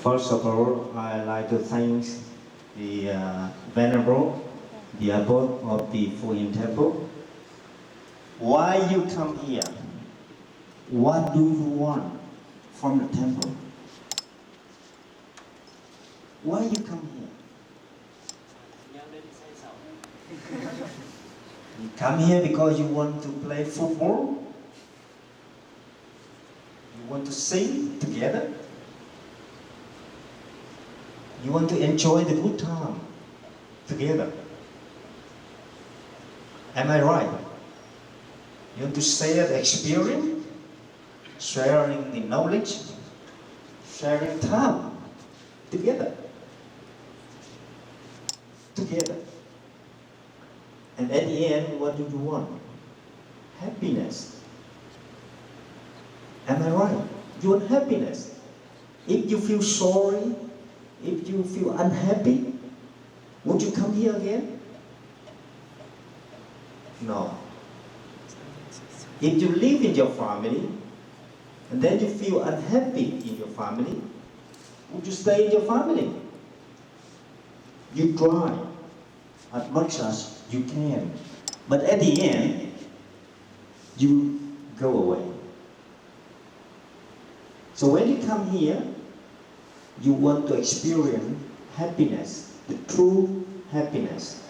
First of all, I'd like to thank the Venerable, the Abbot of the HIEN Temple. Why you come here? What do you want from the temple? Why you come here? You come here because you want to play football? You want to sing together? You want to enjoy the good time together? Am I right? You want to share the experience, sharing the knowledge, sharing time together. Together. And at the end, what do you want? Happiness. Am I right? You want happiness. If you feel sorry, if you feel unhappy, would you come here again? No. If you live in your family, and then you feel unhappy in your family, would you stay in your family? You try as much as you can, but at the end, you go away. So when you come here, you want to experience happiness, the true happiness.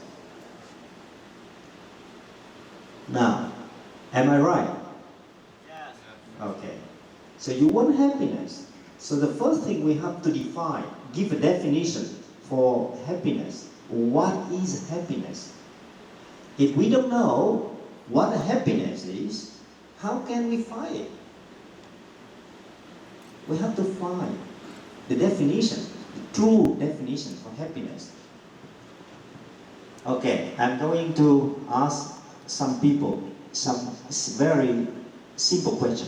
Now, am I right? Yes. Okay. So you want happiness. So the first thing we have to define, give a definition for happiness. What is happiness? If we don't know what happiness is, how can we find it? We have to find the definition, the true definition for happiness. Okay, I'm going to ask some people some very simple question.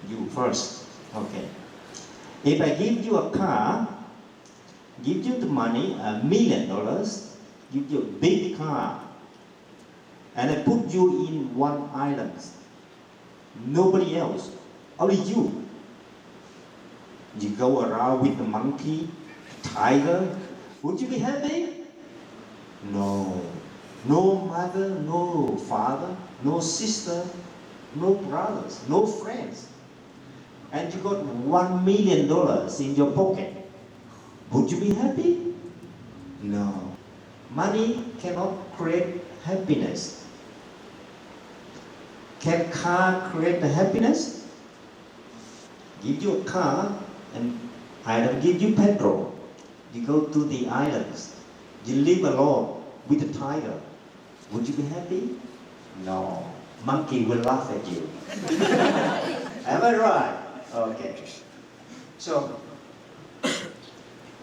You first. Okay. If I give you a car, give you the money, $1 million, give you a big car, and I put you in one island, nobody else, only you. You go around with the monkey, tiger, would you be happy? No. No mother, no father, no sister, no brothers, no friends. And you got $1 million in your pocket. Would you be happy? No. Money cannot create happiness. Can car create the happiness? Give you a car and I give you petrol. You go to the islands. You live alone with the tiger. Would you be happy? No. Monkey will laugh at you. Am I right? Okay. So,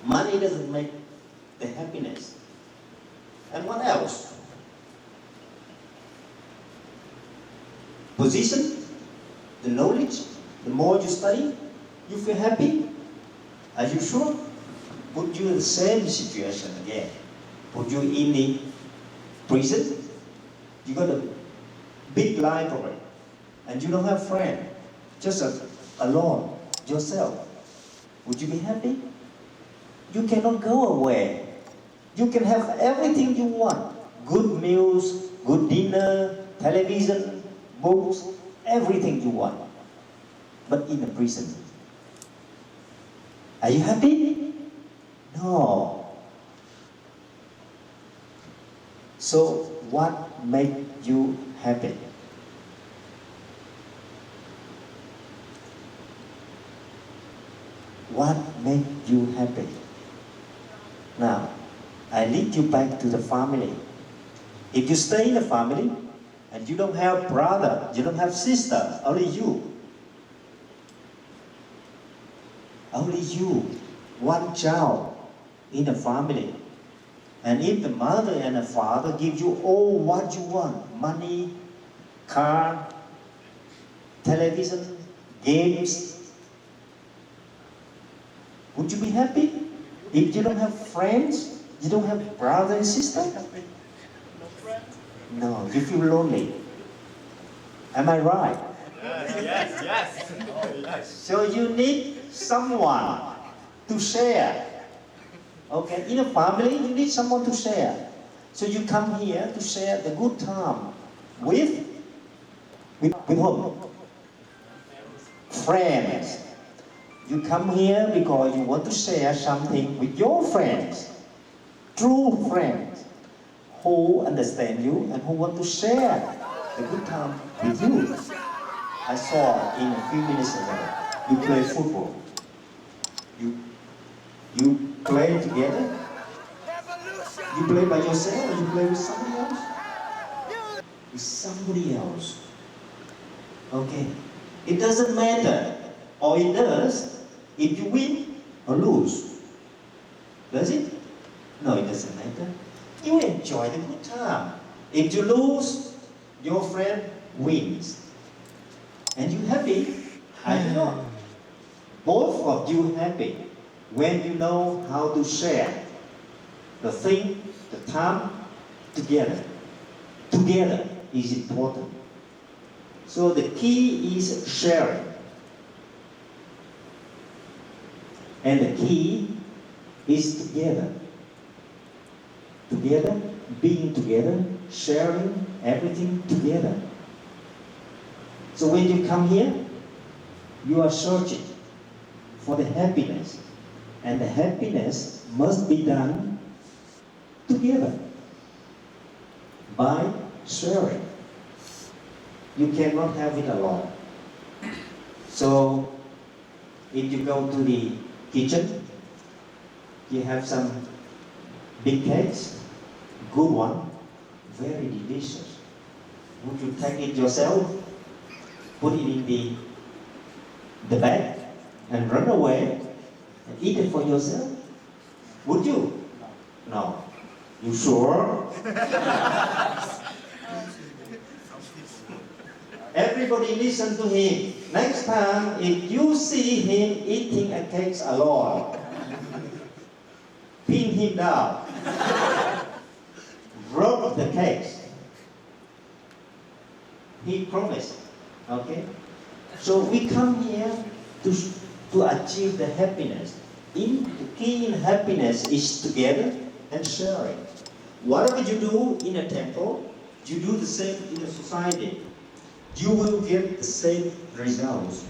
money doesn't make the happiness. And what else? Position, the knowledge, the more you study, you feel happy. Are you sure? Put you in the same situation again. Put you in the prison. You got a big library, and you don't have friends, just alone, yourself. Would you be happy? You cannot go away. You can have everything you want. Good meals, good dinner, television, books, everything you want. But in a prison. Are you happy? No. So what makes you happy? What makes you happy? Now, I lead you back to the family. If you stay in the family, and you don't have brother, you don't have sister, only you. Only you, one child in a family. And if the mother and the father give you all what you want, money, car, television, games, would you be happy? If you don't have friends, you don't have brother and sister? No friends? No, you feel lonely. Am I right? Yes, yes, yes. Oh, yes. So you need someone to share. Okay, in a family, you need someone to share. So you come here to share the good time with whom? Friends. You come here because you want to share something with your friends. True friends who understand you and who want to share the good time with you. I saw in a few minutes ago, you play football. You play together. You play by yourself or you play with somebody else? With somebody else. Okay. It doesn't matter. Or it does if you win or lose. Does it? No, it doesn't matter. You enjoy the good time. If you lose, your friend wins. And you happy? I know. Both of you happy when you know how to share the thing, the time together. Together is important. So the key is sharing. And the key is together. Together, being together, sharing everything together. So when you come here, you are searching for the happiness. And the happiness must be done together by sharing. You cannot have it alone. So if you go to the kitchen, you have some big cakes, good one, very delicious. Would you take it yourself, put it in the bag, and run away and eat it for yourself? Would you? No. You sure? Everybody listen to him. Next time, if you see him eating a cake alone, pin him down. Drop the cakes. He promised. Okay? So we come here to achieve the happiness. The key in happiness is together and sharing. Whatever you do in a temple, you do the same in a society. You will get the same results.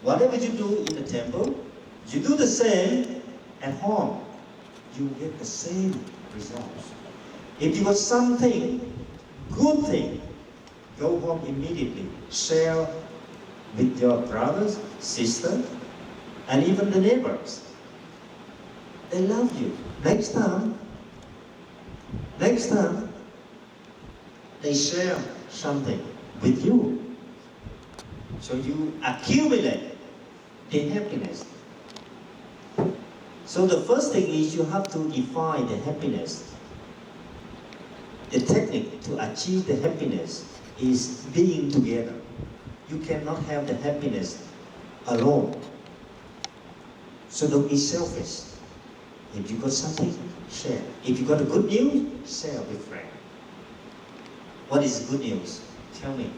Whatever you do in the temple, you do the same at home. You will get the same results. If you got something, good thing, go home immediately. Share with your brothers, sisters, and even the neighbors. They love you. Next time, they share something with you. So you accumulate the happiness. So the first thing is you have to define the happiness. The technique to achieve the happiness is being together. You cannot have the happiness alone. So don't be selfish. If you got something, share. If you got a good news, share with friends. What is good news? Tell me.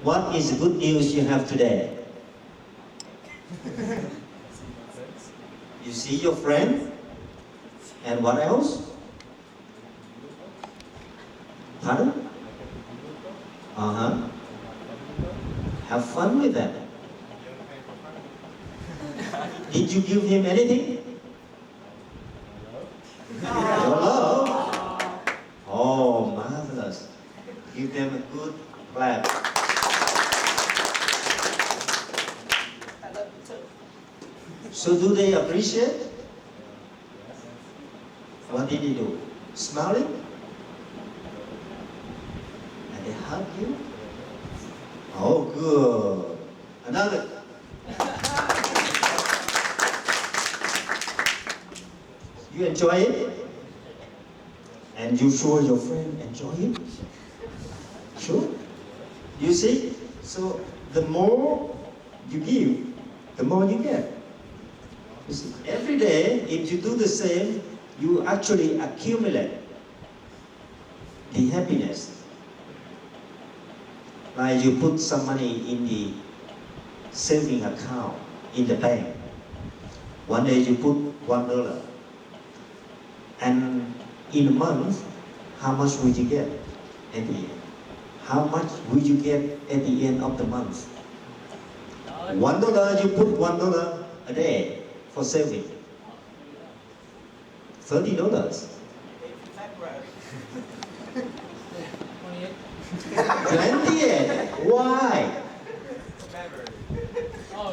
What is the good news you have today? You see your friend? And what else? Pardon? Have fun with them. Did you give him anything? Your love? Oh, marvelous. Give them a good clap. So do they appreciate? What did he do? Smiling? And they hug you? Oh, good. Another. You enjoy it? And you sure your friend enjoy it? Sure? You see? So the more you give, the more you get. You see, every day, if you do the same, you actually accumulate the happiness. Like you put some money in the saving account in the bank. One day you put $1. And in a month, how much will you get at the end? How much will you get at the end of the month? $1, you put $1 a day for saving. $30. $28. Why?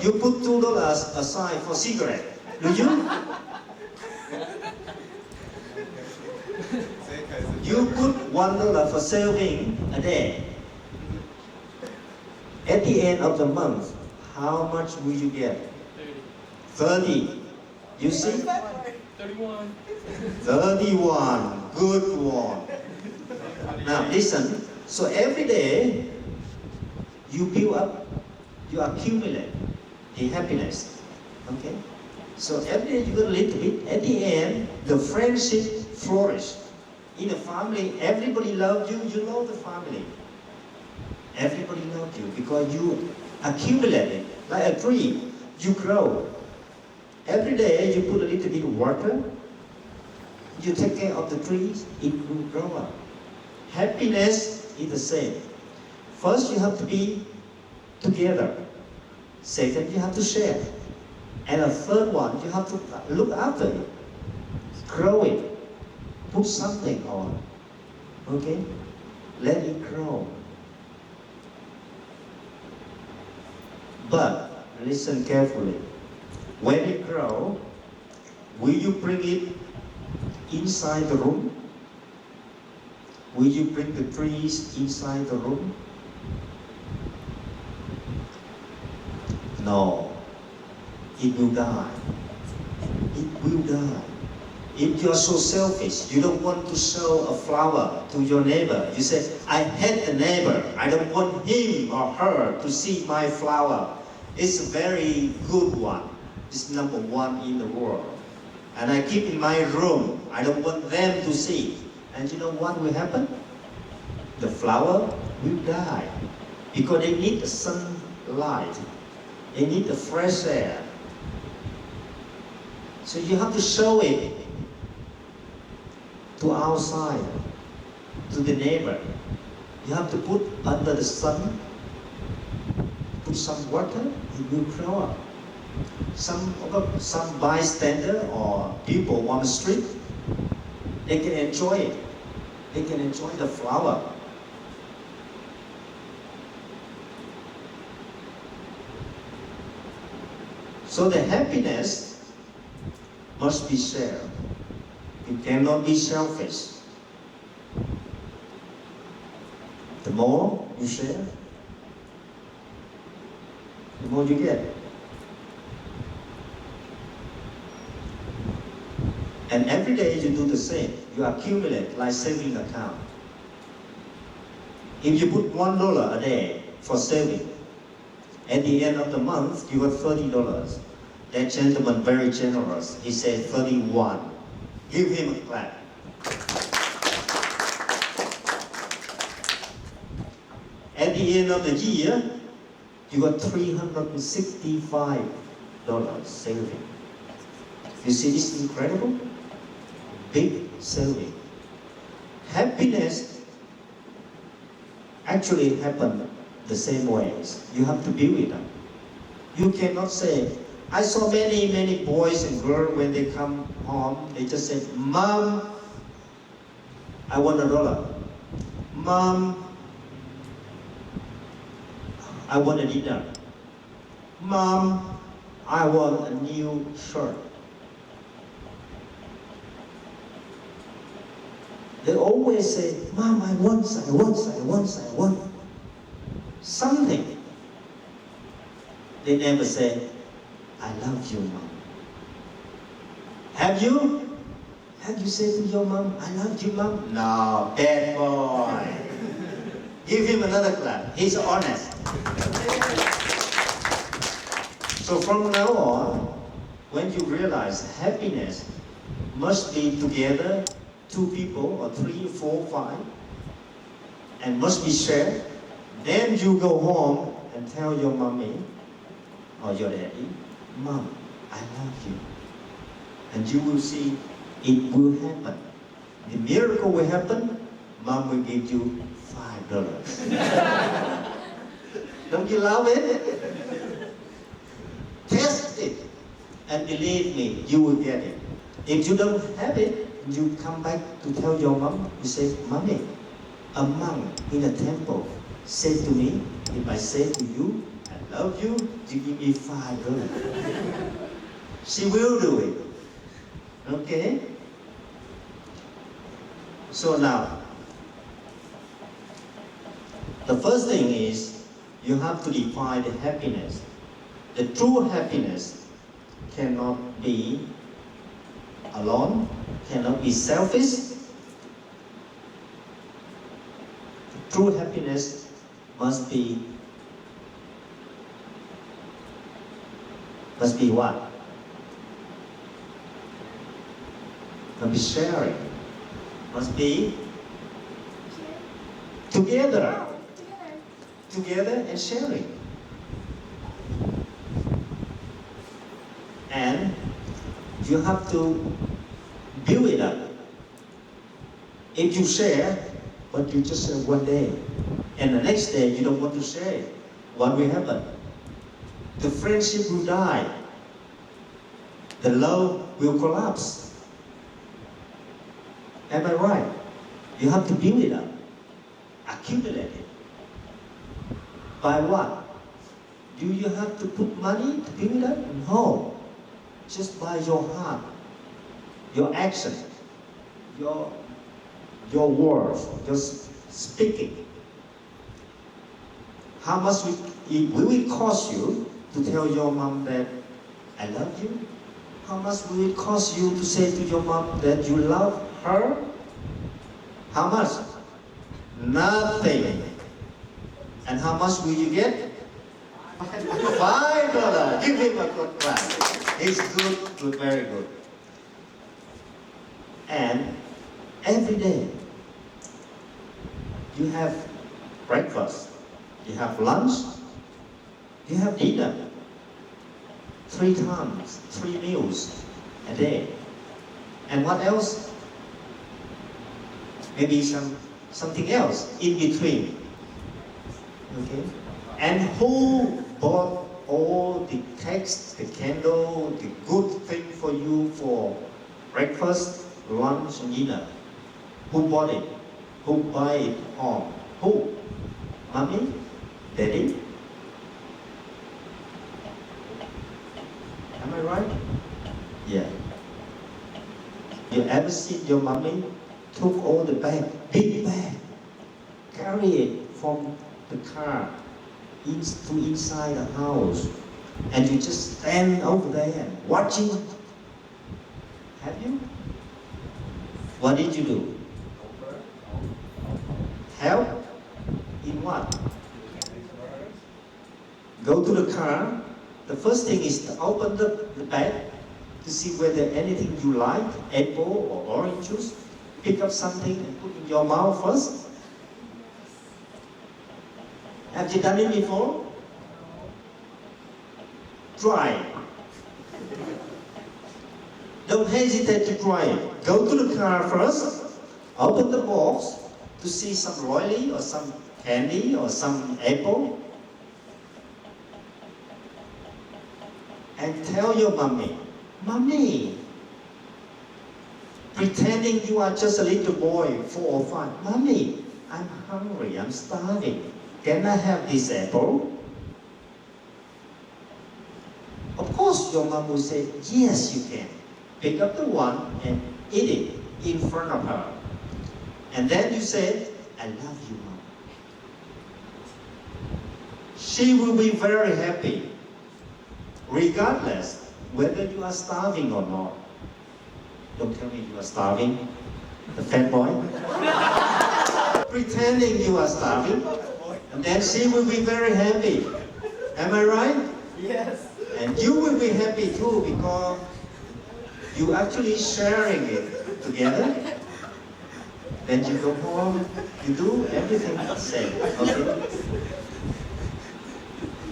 You put $2 aside for cigarette. Do you? You put $1 for saving a day. At the end of the month, how much will you get? 30. You see? 31. 31. Good one. Now listen. So every day, you build up, you accumulate the happiness. Okay? So every day you got a little bit. At the end, the friendship flourishes. In a family, everybody loves you. You love the family. Everybody loves you because you accumulate it. Like a tree, you grow. Every day you put a little bit of water. You take care of the trees, it will grow up. Happiness is the same. First, you have to be together. Second, you have to share. And a third one, you have to look after it. Grow it. Put something on. Okay? Let it grow. But, listen carefully. When it grows, will you bring it inside the room? Will you bring the trees inside the room? No. It will die. It will die. If you're so selfish, you don't want to show a flower to your neighbor. You say, I hate the neighbor. I don't want him or her to see my flower. It's a very good one. It's number one in the world. And I keep in my room. I don't want them to see. And you know what will happen? The flower will die. Because they need the sunlight. They need the fresh air. So you have to show it to outside, to the neighbor. You have to put under the sun, put some water, it will grow up. Some bystander or people on the street, they can enjoy it. They can enjoy the flower. So the happiness must be shared. You cannot be selfish. The more you share, the more you get. And every day you do the same. You accumulate like saving account. If you put $1 a day for saving, at the end of the month you got $30. That gentleman very generous. He said 31. Give him a clap. At the end of the year, you got $365 saving. You see this incredible? Big saving. Happiness actually happens the same ways. You have to build it up. You cannot say, I saw many boys and girls when they come home, they just say, Mom, I want $1. Mom, I want a dinner. Mom, I want a new shirt. They always say, Mom, I want something. They never say, I love you, Mom. Have you? Have you said to your mom, I love you, Mom? No, bad boy. Give him another clap. He's honest. So from now on, when you realize happiness must be together, 2 people or 3, 4, 5, and must be shared, then you go home and tell your mommy or your daddy, Mom, I love you. And you will see it will happen. The miracle will happen. Mom will give you $5. Don't you love it? Test it. And believe me, you will get it. If you don't have it, you come back to tell your mom, you say, Mommy, a monk in a temple said to me, if I say to you, I love you, you give me $5. She will do it. Okay? So now, the first thing is, you have to define the happiness. The true happiness cannot be alone, cannot be selfish. True happiness must be what? Must be sharing. Must be together. Together and sharing. And you have to build it up. If you share, but you just share one day, and the next day you don't want to share it, what will happen? The friendship will die. The love will collapse. Am I right? You have to build it up, accumulate it. By what? Do you have to put money to build it up? No. Just by your heart, your action, your words, just speaking. How much will it cost you to tell your mom that I love you? How much will it cost you to say to your mom that you love her? How much? Nothing. And how much will you get? $5. Give him a good clap. It's good, very good. And every day, you have breakfast, you have lunch, you have dinner. 3 times, 3 meals a day. And what else? Maybe something else in between. Okay? And who bought all the cakes, the candle, the good thing for you for breakfast, lunch, and dinner? Who bought it? Who buy it all? Who? Mommy? Daddy? Am I right? Yeah. You ever seen your mommy took all the bag, big bag, carry it from the car to inside the house, and you just stand over there watching? Have you? What did you do? Help? In what? Go to the car. The first thing is to open the bag to see whether anything you like, apple or orange juice. Pick up something and put in your mouth first. Have you done it before? Try it. Don't hesitate to try it. Go to the car first. Open the box to see some royalty or some candy or some apple. And tell your mommy, Mommy, pretending you are just a little boy, 4 or 5. Mommy, I'm hungry, I'm starving. Can I have this apple? Of course your mom will say, yes, you can. Pick up the one and eat it in front of her. And then you say, I love you, Mom. She will be very happy, regardless whether you are starving or not. Don't tell me you are starving, the fat boy. Pretending you are starving, and then she will be very happy. Am I right? Yes. And you will be happy too, because you actually sharing it together. Then you go home, you do everything the same. Okay?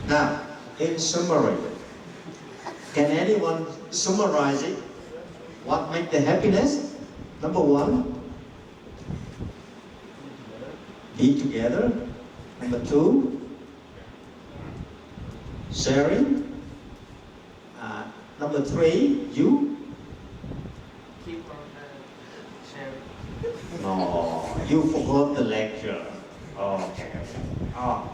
Now, in summary, can anyone summarize it? What makes the happiness? Number one, be together. Number two, sharing. Number three, you? Keep on sharing. No, you forgot the lecture. Okay. Oh.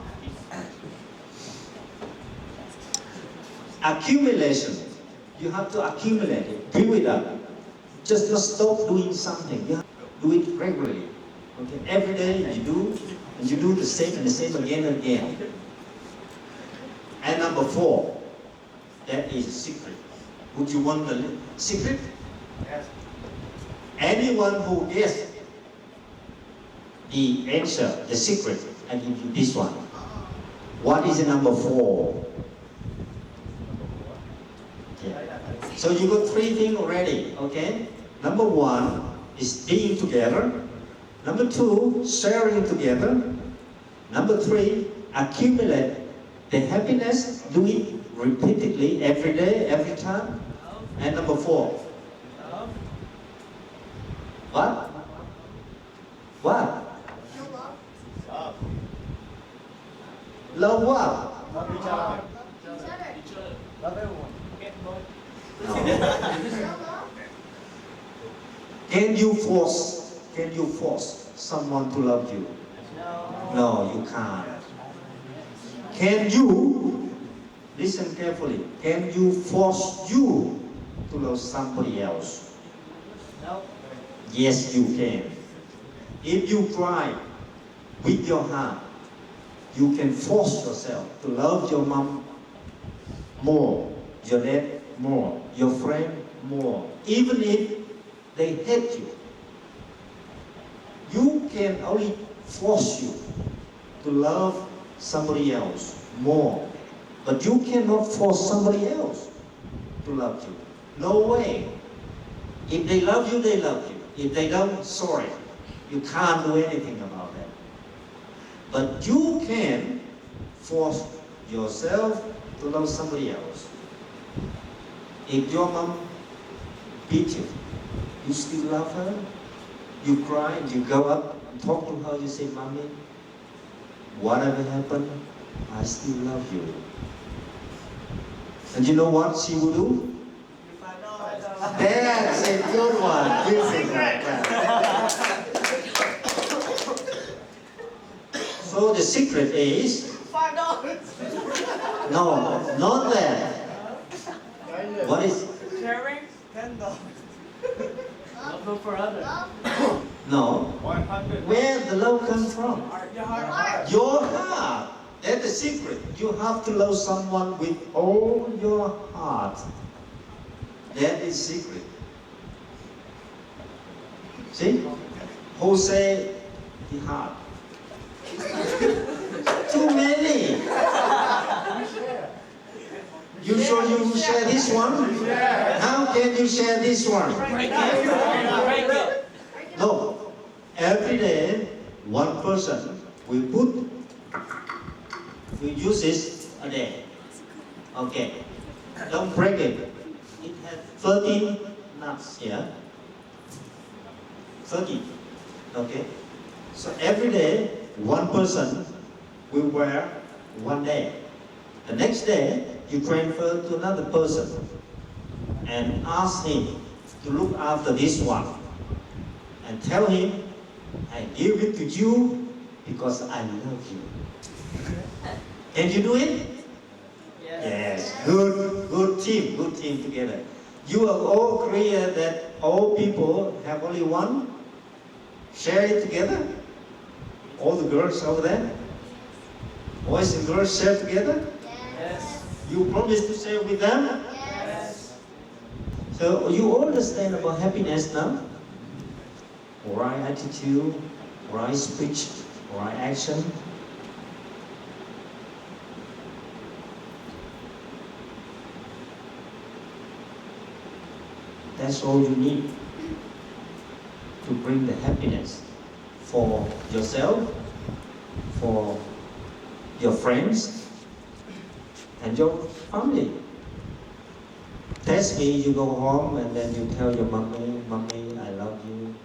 Accumulation. You have to accumulate it, build it up. Just not stop doing something. You have to do it regularly. Okay? Every day you do, and you do the same and the same again and again. And number four, that is a secret. Would you want the secret? Yes. Anyone who guess the answer, the secret, I give you this one. What is the number four? Okay. So you got three things already, okay? Number one is being together. Number two, sharing together. Number three, accumulate the happiness, do it repeatedly every day, every time. And number four, what? What? Love what? Love each other. Love everyone. Get more. No. Can you force someone to love you? No. No, you can't. Can you, listen carefully, can you force you to love somebody else? No. Yes, you can. If you try with your heart, you can force yourself to love your mom more, your dad more, your friend more, even if they hate you. You can only force you to love somebody else more, but you cannot force somebody else to love you. No way. If they love you, they love you. If they don't, sorry. You can't do anything about that. But you can force yourself to love somebody else. If your mom beat you, you still love her? You cry and you go up and talk to her, you say, Mommy, whatever happened, I still love you. And you know what she will do? That's a good one. This is like that. So the secret is $5. no, not that. What is Sharing $10. Love for others. no? 100. Where the love comes from? Your heart. Your heart. That's the secret. You have to love someone with all your heart. That is secret. See? Who say the heart? Too many. You sure you share this one? How can you share this one? No. Every day, one person will use this a day. Okay. Don't break it. It has 13 nuts here. 30. Okay. So every day, one person will wear one day. The next day, you transfer to another person and ask him to look after this one and tell him, I give it to you because I love you. Can you do it? Yes. Good team together. You are all clear that all people have only one? Share it together? All the girls over there? Boys and girls share together? Yes. You promise to share with them? Yes. So you understand about happiness now? Right attitude, right speech, right action. That's all you need to bring the happiness for yourself, for your friends, and your family. Test me, you go home and then you tell your mommy, Mommy, I love you.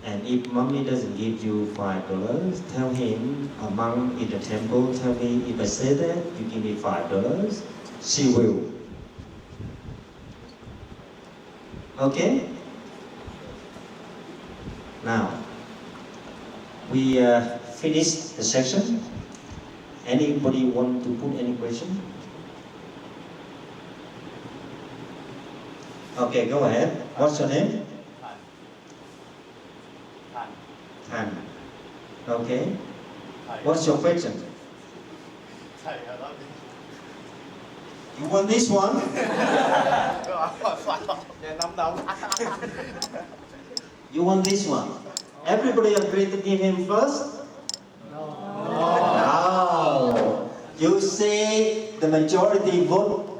And if mommy doesn't give you $5, tell him, a monk in the temple, tell me, if I say that, you give me $5, she will. Okay? Now, we finished the section. Anybody want to put any question? Okay, go ahead. What's your name? Han. Okay. What's your question? You want this one? You want this one? Everybody agree to give him first? No. You say the majority vote.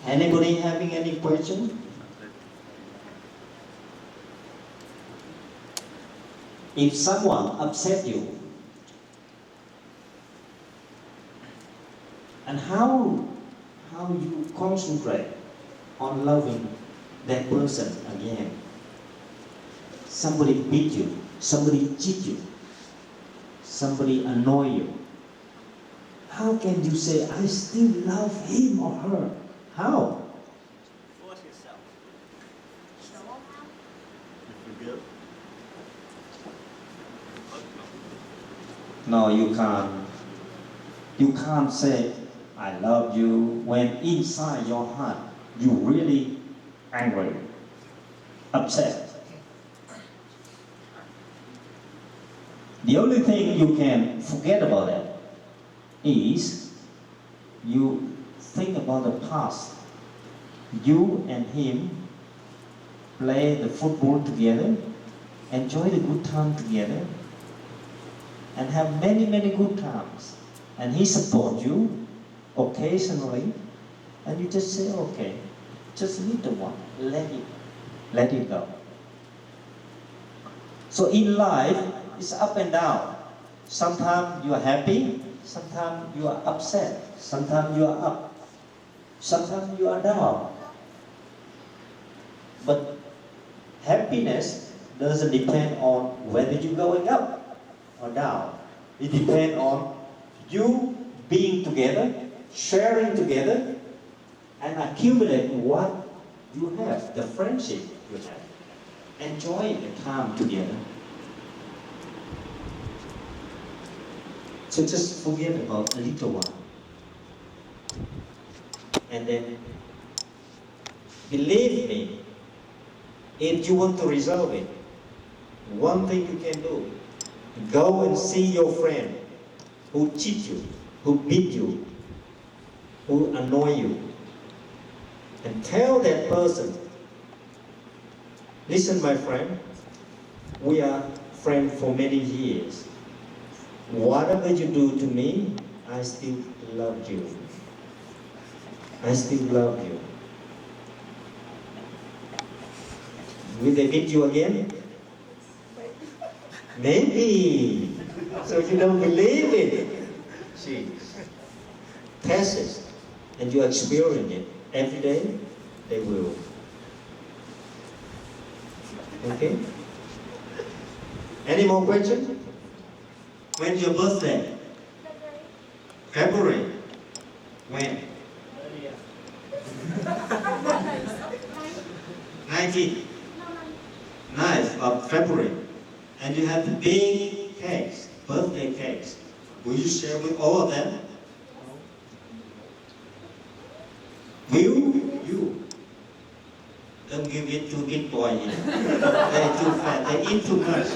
Anybody having any question? If someone upset you, and how you concentrate on loving that person again? Somebody beat you, somebody cheat you, somebody annoy you. How can you say, I still love him or her? How? Force yourself. No, you can't. You can't say, I love you, when inside your heart, you really angry, upset. The only thing you can forget about that is you think about the past. You and him play the football together, enjoy the good time together, and have many, many good times. And he supports you occasionally, and you just say, okay, just leave the one, let it go. So in life, it's up and down. Sometimes you are happy, sometimes you are upset, sometimes you are up, sometimes you are down. But happiness doesn't depend on whether you're going up or down. It depends on you being together, sharing together, and accumulate what you have, the friendship you have. Enjoy the time together. So just forget about a little while. And then, believe me, if you want to resolve it, one thing you can do, go and see your friend who cheat you, who beat you, who annoy you, and tell that person, listen my friend, we are friends for many years. Whatever you do to me, I still love you. I still love you. Will they beat you again? Maybe. So you don't believe it. See, test it, and you experience it every day. They will. Okay. Any more questions? When's your birthday? February. When? 9th of February. And you have the big cakes, birthday cakes. Will you share with all of them? Will you? Don't give it to big boy here. They're too fat, they eat too much.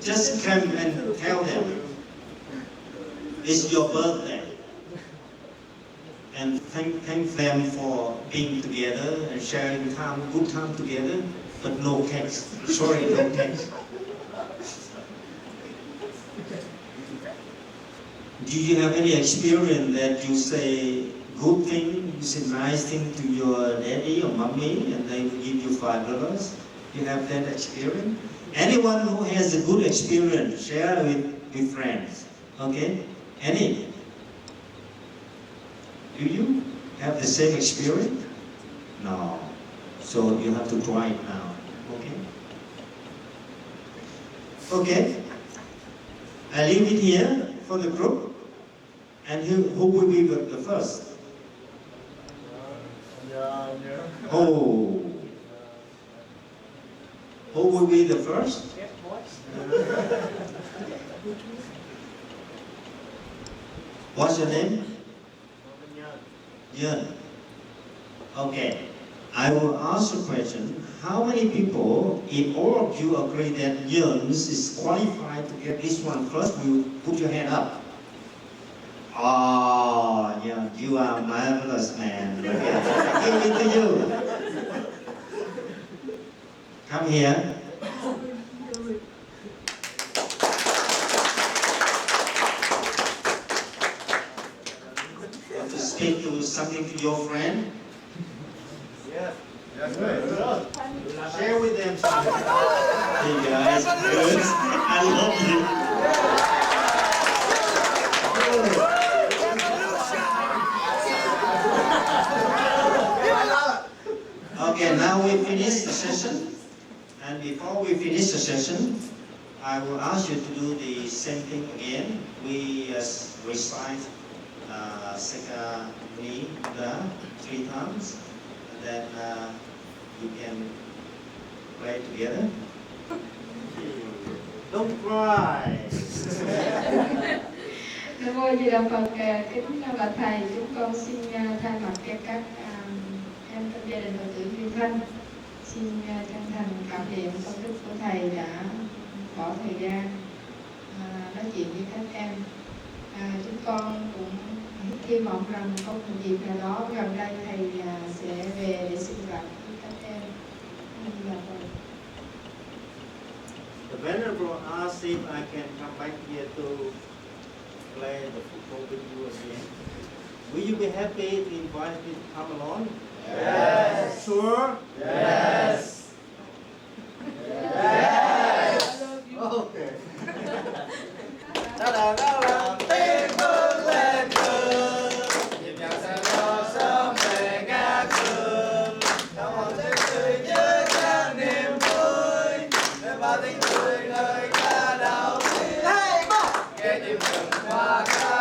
Just come and tell them it's your birthday. And thank them for being together and sharing time, good time together, but no cakes. Sorry, no cakes. Do you have any experience that you say good thing, you say nice thing to your daddy or mommy, and they will give you $5? You have that experience? Anyone who has a good experience, share with friends. Okay? Any? Do you have the same experience? No. So you have to try it now. Okay? Okay. I leave it here for the group. And who will be the first? Oh. Who will be the first? What's your name? HIEN. Okay. I will ask a question. How many people, if all of you agree that HIEN is qualified to get this one first, will put your hand up? Oh, yeah, you are marvelous, man. Okay. Give it to you. Come here. Want to speak to something to your friend? Yes. Share with them something. Hey guys, good. I love you. Okay, now we finish the session. And before we finish the session, I will ask you to do the same thing again. We recite Seka Ni Da 3 times. And then you can play together. Don't cry. Nam mô Di Đà Phật. Kính bạch thầy, chúng con xin thay mặt cho các em trong gia đình Phật tử Duyên Thanh xin chân thành cảm niệm công đức của thầy đã bỏ thời gian nói chuyện với các em. Chúng con cũng hy vọng rằng có một dịp nào đó gần đây thầy sẽ về để sinh hoạt với các em. The Venerable asked if I can come back here to play the football with you again. Will you be happy to invite me to come along? Yes. Sure? Yes. Yes. Okay. Tim bước lên đường, nhịp nhàng sẽ lo sớm về ngã đường. Trong hồn sẽ cười nhớ trang niềm vui, để bao tiếng cười lời ca đầu tiên. Nghe tim rừng hoa ca.